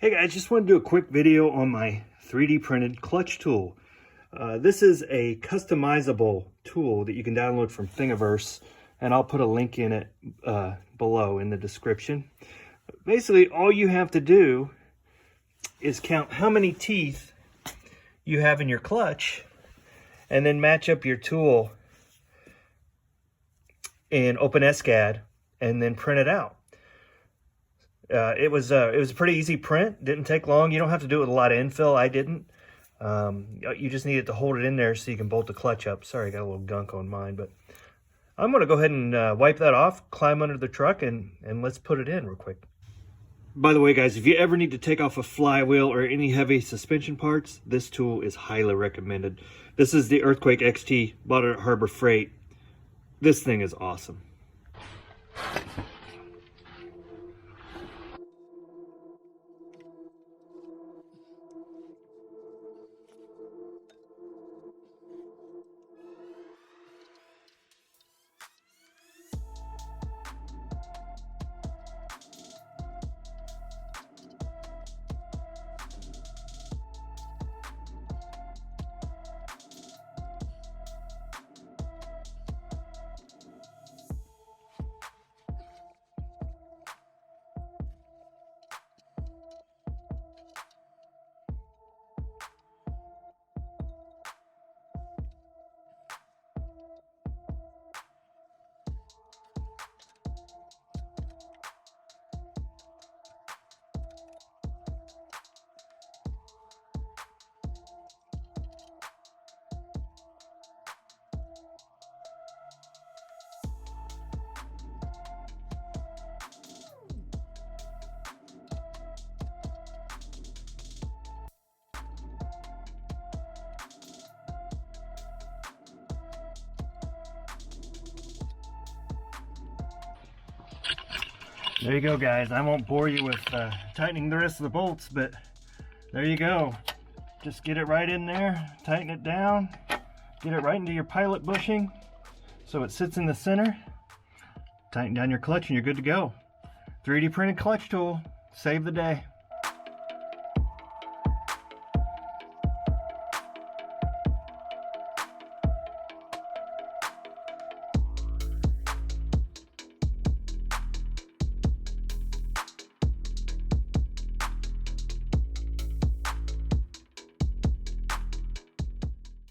Hey guys, just want to do a quick video on my 3D printed clutch tool. This is a customizable tool that you can download from Thingiverse, and I'll put a link in it below in the description. Basically, all you have to do is count how many teeth you have in your clutch and then match up your tool in OpenSCAD and then print it out. It was a pretty easy print. Didn't take long. You don't have to do it with a lot of infill. I didn't. You just needed to hold it in there so you can bolt the clutch up. Sorry, I got a little gunk on mine, but I'm going to go ahead and wipe that off, climb under the truck, and let's put it in real quick. By the way, guys, if you ever need to take off a flywheel or any heavy suspension parts, this tool is highly recommended. This is the Earthquake XT, bought it at Harbor Freight. This thing is awesome. There you go, guys. I won't bore you with tightening the rest of the bolts, but there you go. Just get it right in there, tighten it down, get it right into your pilot bushing so it sits in the center. Tighten down your clutch and you're good to go. 3D printed clutch tool. Save the day.